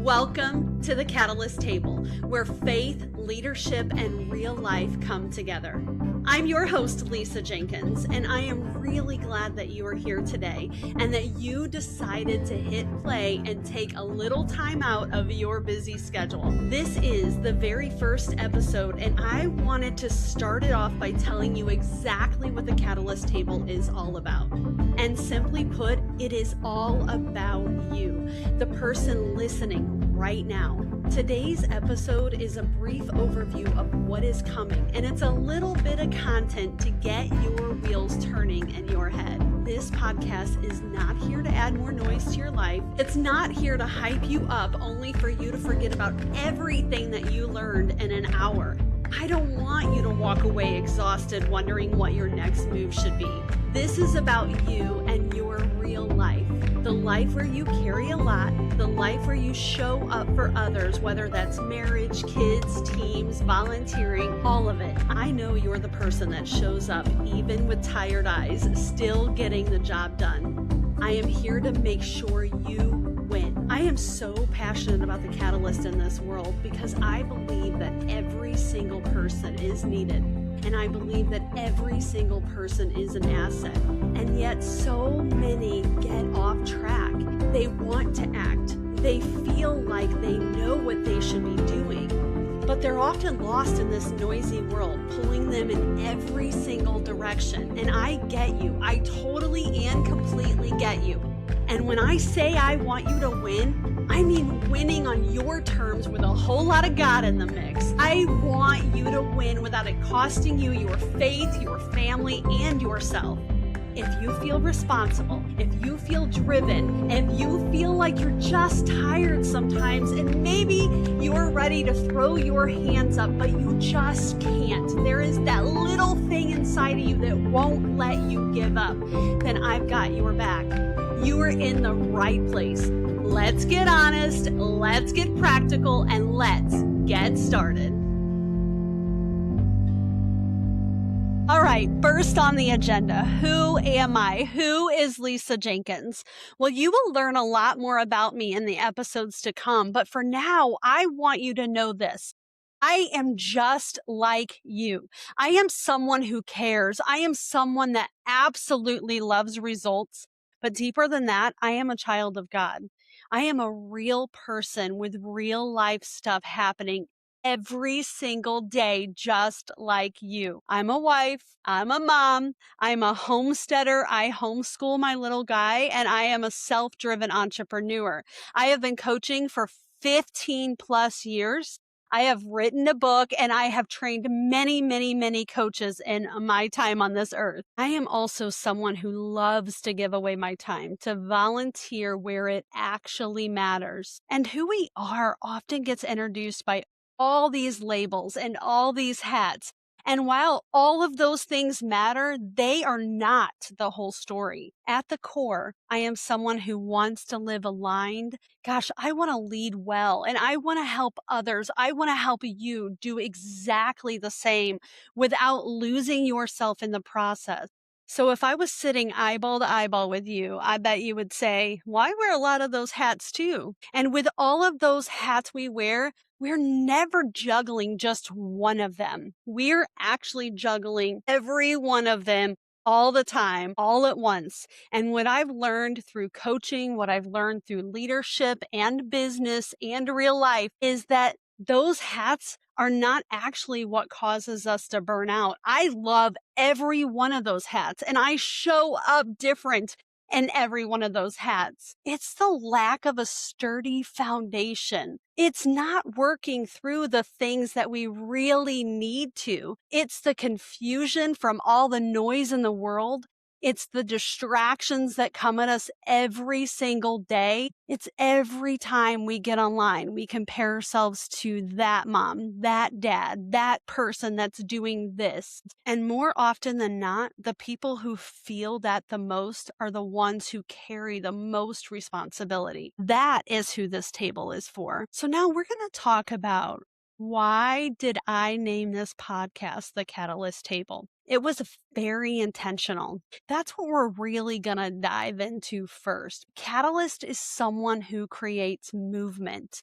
Welcome to the Catalyst Table, where faith, leadership, and real life come together. I'm your host, Lisa Jenkins, and I am really glad that you are here today and that you decided to hit play and take a little time out of your busy schedule. This is the very first episode, and I wanted to start it off by telling you exactly what the Catalyst Table is all about. And simply put, it is all about you, the person listening right now. Today's episode is a brief overview of what is coming, and it's a little bit of content to get your wheels turning in your head. This podcast is not here to add more noise to your life. It's not here to hype you up only for you to forget about everything that you learned in an hour. I don't want you to walk away exhausted wondering what your next move should be. This is about you and your real life. The life where you carry a lot, the life where you show up for others, whether that's marriage, kids, teams, volunteering, all of it. I know you're the person that shows up even with tired eyes, still getting the job done. I am here to make sure you win. I am so passionate about the catalyst in this world because I believe that every single person is needed. And I believe that every single person is an asset. And yet so many get off track. They want to act. They feel like they know what they should be doing. But they're often lost in this noisy world, pulling them in every single direction. And I get you. I totally and completely get you. And when I say I want you to win, I mean winning on your terms with a whole lot of God in the mix. I want you to win without it costing you your faith, your family, and yourself. If you feel responsible, if you feel driven, if you feel like you're just tired sometimes, and maybe you're ready to throw your hands up, but you just can't. There is that little thing inside of you that won't let you give up. Then I've got your back. You are in the right place. Let's get honest, let's get practical, and let's get started. All right, first on the agenda, who am I? Who is Lisa Jenkins? Well, you will learn a lot more about me in the episodes to come, but for now, I want you to know this. I am just like you. I am someone who cares. I am someone that absolutely loves results. But deeper than that, I am a child of God. I am a real person with real life stuff happening every single day, just like you. I'm a wife, I'm a mom, I'm a homesteader, I homeschool my little guy, and I am a self-driven entrepreneur. I have been coaching for 15 plus years. I have written a book and I have trained many coaches in my time on this earth. I am also someone who loves to give away my time, to volunteer where it actually matters. And who we are often gets introduced by all these labels and all these hats. And while all of those things matter, they are not the whole story. At the core, I am someone who wants to live aligned. Gosh, I want to lead well and I want to help others. I want to help you do exactly the same without losing yourself in the process. So if I was sitting eyeball to eyeball with you, I bet you would say, well, I wear a lot of those hats too. And with all of those hats we wear, we're never juggling just one of them. We're actually juggling every one of them all the time, all at once. And what I've learned through coaching, what I've learned through leadership and business and real life is that those hats are not actually what causes us to burn out. I love every one of those hats and I show up different in every one of those hats. It's the lack of a sturdy foundation. It's not working through the things that we really need to. It's the confusion from all the noise in the world. It's the distractions that come at us every single day. It's every time we get online, we compare ourselves to that mom, that dad, that person that's doing this. And more often than not, the people who feel that the most are the ones who carry the most responsibility. That is who this table is for. So now we're going to talk about why did I name this podcast The Catalyst Table? It was very intentional. That's what we're really going to dive into first. Catalyst is someone who creates movement.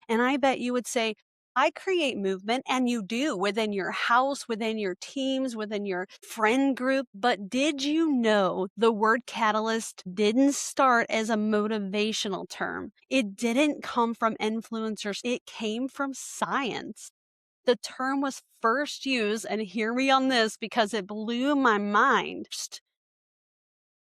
And I bet you would say, I create movement, and you do within your house, within your teams, within your friend group. But did you know the word catalyst didn't start as a motivational term? It didn't come from influencers, it came from science. The term was first used, and hear me on this because it blew my mind.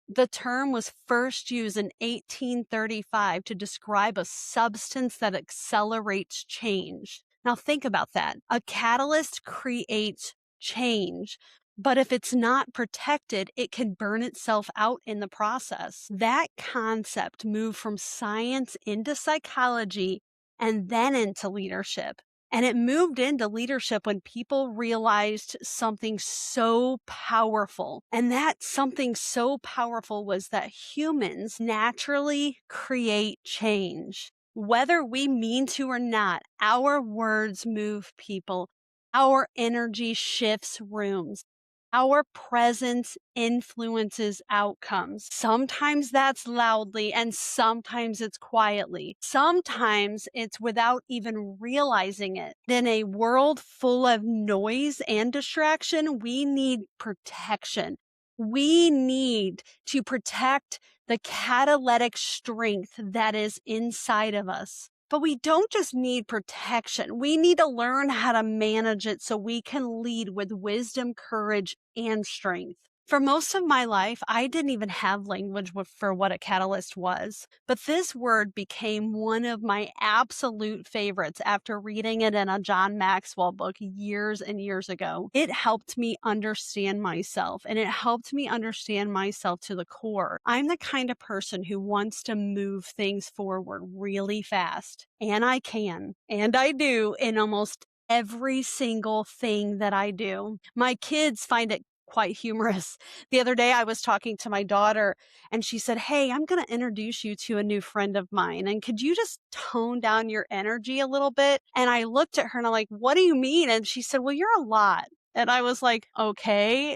The term was first used in 1835 to describe a substance that accelerates change. Now, think about that. A catalyst creates change, but if it's not protected, it can burn itself out in the process. That concept moved from science into psychology and then into leadership. And it moved into leadership when people realized something so powerful. And that something so powerful was that humans naturally create change. Whether we mean to or not, our words move people. Our energy shifts rooms. Our presence influences outcomes. Sometimes that's loudly and sometimes it's quietly. Sometimes it's without even realizing it. In a world full of noise and distraction, we need protection. We need to protect the catalytic strength that is inside of us. But we don't just need protection. We need to learn how to manage it so we can lead with wisdom, courage, and strength. For most of my life, I didn't even have language for what a catalyst was. But this word became one of my absolute favorites after reading it in a John Maxwell book years and years ago. It helped me understand myself, and it helped me understand myself to the core. I'm the kind of person who wants to move things forward really fast, and I can, and I do in almost every single thing that I do. My kids find it quite humorous. The other day I was talking to my daughter and she said, "Hey, I'm going to introduce you to a new friend of mine. And could you just tone down your energy a little bit?" And I looked at her and I'm like, "What do you mean?" And she said, "Well, you're a lot." And I was like, "Okay.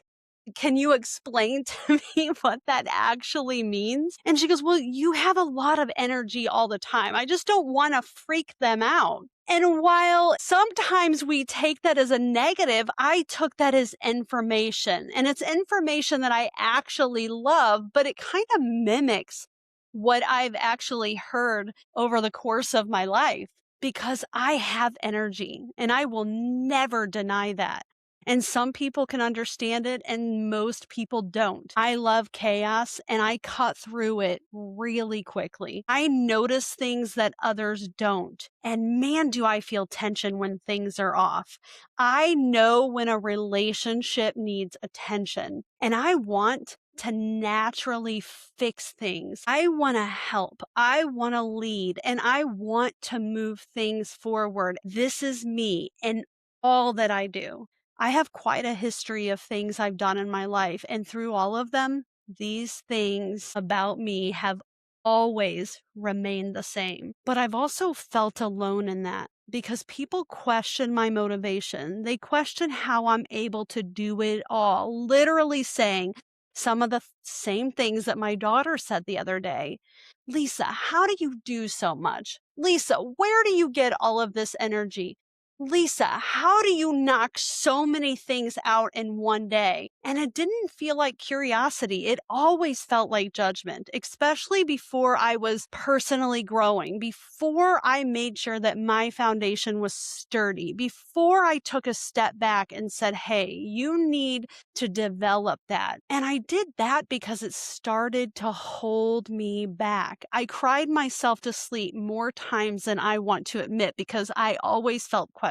Can you explain to me what that actually means?" And she goes, "Well, you have a lot of energy all the time. I just don't want to freak them out." And while sometimes we take that as a negative, I took that as information. And it's information that I actually love, but it kind of mimics what I've actually heard over the course of my life because I have energy and I will never deny that. And some people can understand it and most people don't. I love chaos and I cut through it really quickly. I notice things that others don't. And man, do I feel tension when things are off. I know when a relationship needs attention and I want to naturally fix things. I want to help. I want to lead and I want to move things forward. This is me and all that I do. I have quite a history of things I've done in my life, and through all of them, these things about me have always remained the same. But I've also felt alone in that because people question my motivation. They question how I'm able to do it all, literally saying some of the same things that my daughter said the other day. "Lisa, how do you do so much? Lisa, where do you get all of this energy? Lisa, how do you knock so many things out in one day?" And it didn't feel like curiosity. It always felt like judgment, especially before I was personally growing, before I made sure that my foundation was sturdy, before I took a step back and said, "Hey, you need to develop that." And I did that because it started to hold me back. I cried myself to sleep more times than I want to admit because I always felt questioned.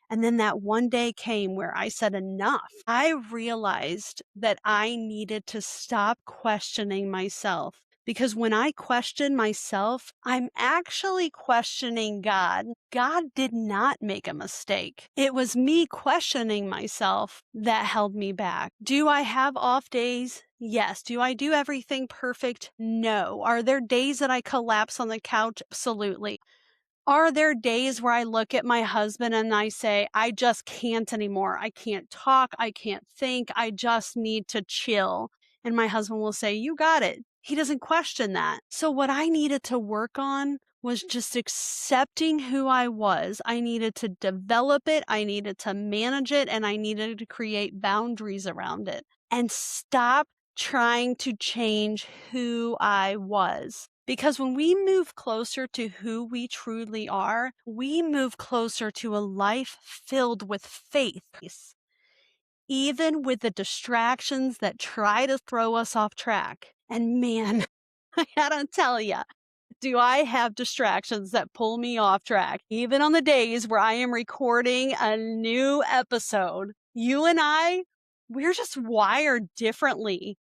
And then that one day came where I said enough. I realized that I needed to stop questioning myself. Because when I question myself, I'm actually questioning God. God did not make a mistake. It was me questioning myself that held me back. Do I have off days? Yes. Do I do everything perfect? No. Are there days that I collapse on the couch? Absolutely. Are there days where I look at my husband and I say, "I just can't anymore. I can't talk. I can't think. I just need to chill." And my husband will say, "You got it." He doesn't question that. So what I needed to work on was just accepting who I was. I needed to develop it, I needed to manage it, and I needed to create boundaries around it and stop trying to change who I was. Because when we move closer to who we truly are, we move closer to a life filled with faith, even with the distractions that try to throw us off track. And man, I gotta tell you, do I have distractions that pull me off track, even on the days where I am recording a new episode. You and I, we're just wired differently.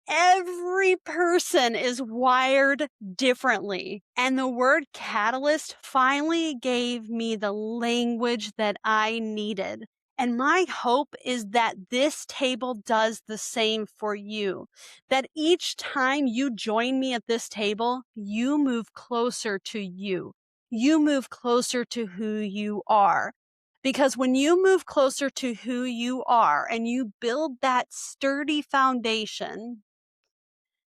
Every person is wired differently. And the word catalyst finally gave me the language that I needed. And my hope is that this table does the same for you. That each time you join me at this table, you move closer to you. You move closer to who you are. Because when you move closer to who you are and you build that sturdy foundation,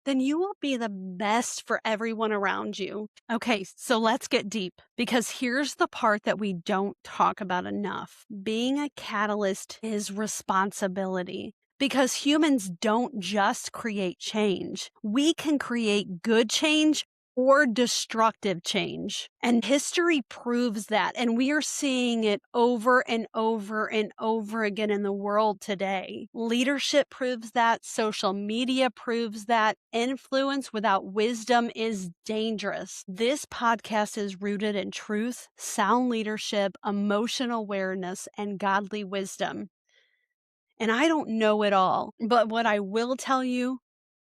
then you will be the best for everyone around you. Okay, so let's get deep because here's the part that we don't talk about enough. Being a catalyst is responsibility. Because humans don't just create change. We can create good change or destructive change. And history proves that. And we are seeing it over and over and over again in the world today. Leadership proves that. Social media proves that. Influence without wisdom is dangerous. This podcast is rooted in truth, sound leadership, emotional awareness, and godly wisdom. And I don't know it all, but what I will tell you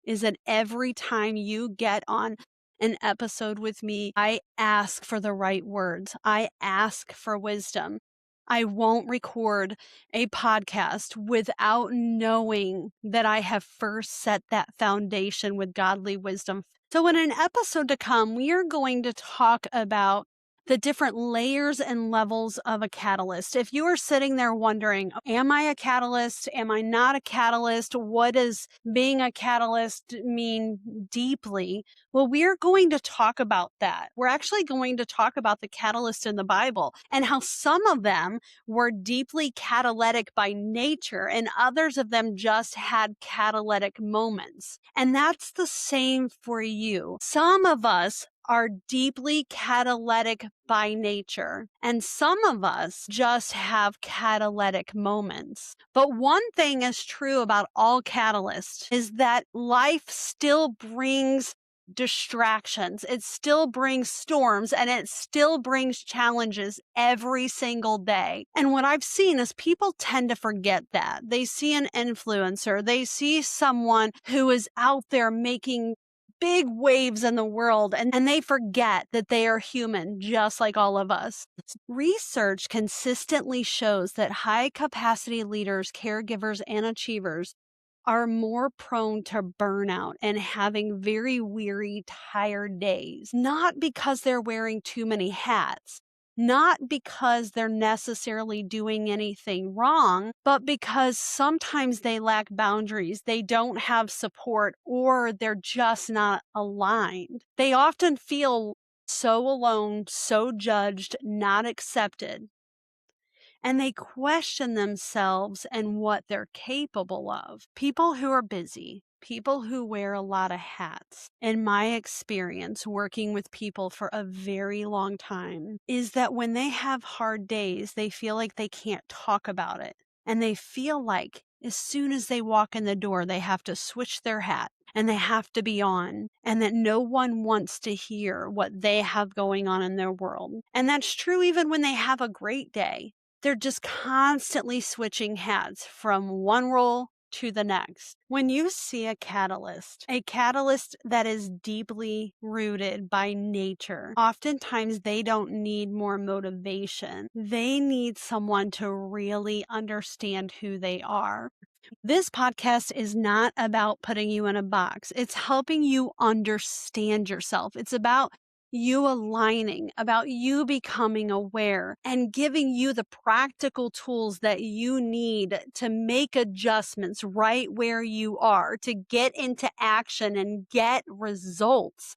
is that every time you get on an episode with me, I ask for the right words. I ask for wisdom. I won't record a podcast without knowing that I have first set that foundation with godly wisdom. So in an episode to come, we are going to talk about the different layers and levels of a catalyst. If you are sitting there wondering, am I a catalyst? Am I not a catalyst? What does being a catalyst mean deeply? Well, we're going to talk about that. We're actually going to talk about the catalyst in the Bible and how some of them were deeply catalytic by nature and others of them just had catalytic moments. And that's the same for you. Some of us are deeply catalytic by nature, and some of us just have catalytic moments. But one thing is true about all catalysts is that life still brings distractions. It still brings storms and it still brings challenges every single day. And what I've seen is people tend to forget that. They see an influencer, they see someone who is out there making big waves in the world, and they forget that they are human just like all of us. Research consistently shows that high capacity leaders, caregivers, and achievers are more prone to burnout and having very weary, tired days, not because they're wearing too many hats, not because they're necessarily doing anything wrong, but because sometimes they lack boundaries, they don't have support, or they're just not aligned. They often feel so alone, so judged, not accepted, and they question themselves and what they're capable of. People who are busy, people who wear a lot of hats, in my experience working with people for a very long time, is that when they have hard days, they feel like they can't talk about it. And they feel like as soon as they walk in the door, they have to switch their hat and they have to be on, and that no one wants to hear what they have going on in their world. And that's true even when they have a great day. They're just constantly switching hats from one role to the next. When you see a catalyst that is deeply rooted by nature, oftentimes they don't need more motivation. They need someone to really understand who they are. This podcast is not about putting you in a box. It's helping you understand yourself. It's about you aligning, about you becoming aware and giving you the practical tools that you need to make adjustments right where you are, to get into action and get results.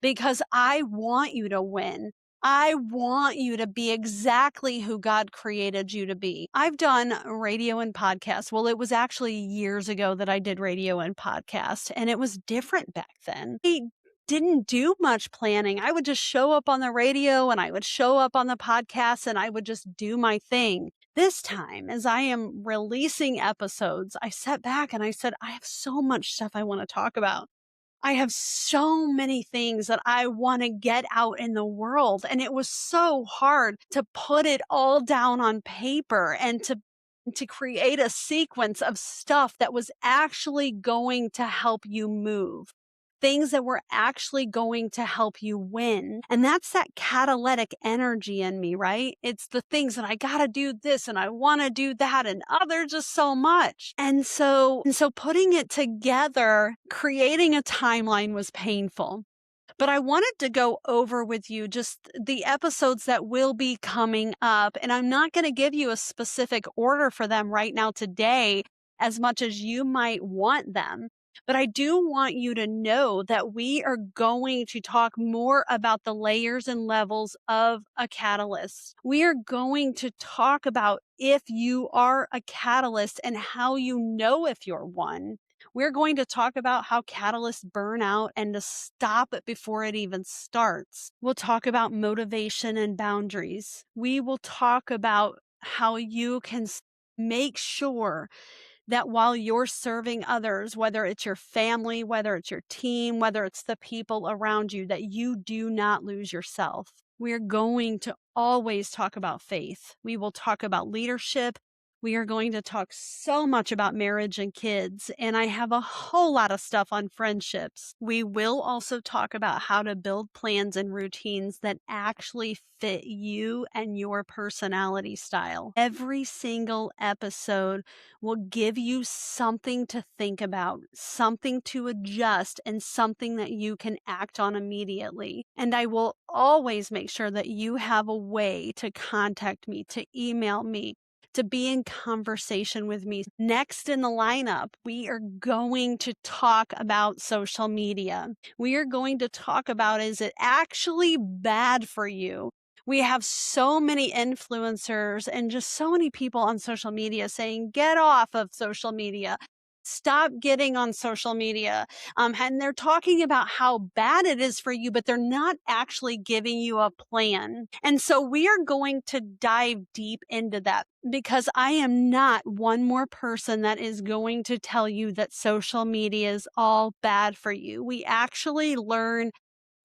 because I want you to win. I want you to be exactly who God created you to be. I've done radio and podcasts. Well, it was actually years ago that I did radio and podcast, and it was different back then. I didn't do much planning. I would just show up on the radio and I would show up on the podcast and I would just do my thing. This time, as I am releasing episodes, I sat back and I said, I have so much stuff I want to talk about. I have so many things that I want to get out in the world. And it was so hard to put it all down on paper and to create a sequence of stuff that was actually going to help you move. Things that were actually going to help you win. And that's that catalytic energy in me, right? It's the things that I got to do this and I want to do that and there's just so much. And so putting it together, creating a timeline was painful. But I wanted to go over with you just the episodes that will be coming up. And I'm not going to give you a specific order for them right now today, as much as you might want them. But I do want you to know that we are going to talk more about the layers and levels of a catalyst. We are going to talk about if you are a catalyst and how you know if you're one. We're going to talk about how catalysts burn out and to stop it before it even starts. We'll talk about motivation and boundaries. We will talk about how you can make sure that while you're serving others, whether it's your family, whether it's your team, whether it's the people around you, that you do not lose yourself. We're going to always talk about faith. We will talk about leadership. We are going to talk so much about marriage and kids, and I have a whole lot of stuff on friendships. We will also talk about how to build plans and routines that actually fit you and your personality style. Every single episode will give you something to think about, something to adjust, and something that you can act on immediately. And I will always make sure that you have a way to contact me, to email me, to be in conversation with me. Next in the lineup, we are going to talk about social media. We are going to talk about, is it actually bad for you? We have so many influencers and just so many people on social media saying, get off of social media. Stop getting on social media. And they're talking about how bad it is for you, but they're not actually giving you a plan. And so we are going to dive deep into that because I am not one more person that is going to tell you that social media is all bad for you. We actually learn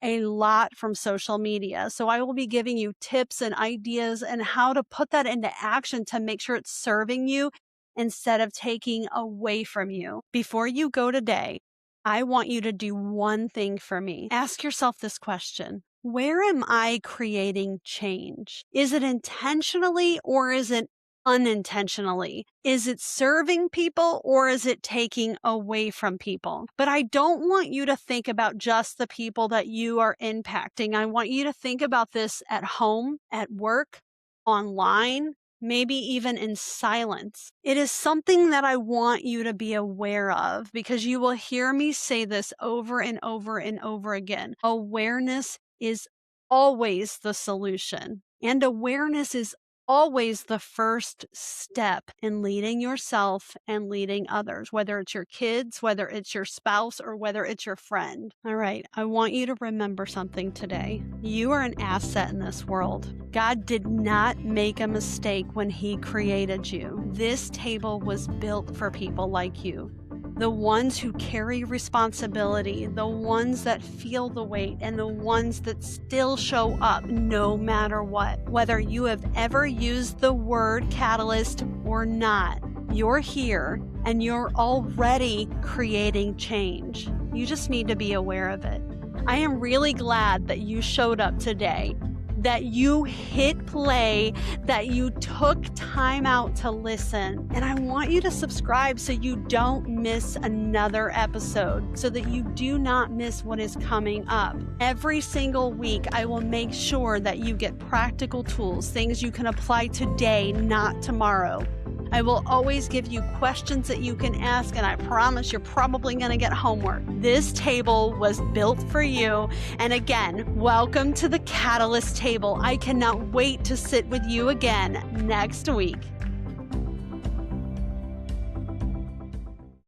a lot from social media. So I will be giving you tips and ideas and how to put that into action to make sure it's serving you instead of taking away from you. Before you go today, I want you to do one thing for me. Ask yourself this question. Where am I creating change? Is it intentionally or is it unintentionally? Is it serving people or is it taking away from people? But I don't want you to think about just the people that you are impacting. I want you to think about this at home, at work, online, maybe even in silence. It is something that I want you to be aware of because you will hear me say this over and over and over again. Awareness is always the solution, and awareness is always the first step in leading yourself and leading others, whether it's your kids, whether it's your spouse, or whether it's your friend. All right, I want you to remember something today. You are an asset in this world. God did not make a mistake when He created you. This table was built for people like you. The ones who carry responsibility, the ones that feel the weight, and the ones that still show up no matter what. Whether you have ever used the word catalyst or not, you're here and you're already creating change. You just need to be aware of it. I am really glad that you showed up today, that you hit play, that you took time out to listen. And I want you to subscribe so you don't miss another episode, so that you do not miss what is coming up. Every single week, I will make sure that you get practical tools, things you can apply today, not tomorrow. I will always give you questions that you can ask, and I promise you're probably going to get homework. This table was built for you. And again, welcome to the Catalyst table. I cannot wait to sit with you again next week.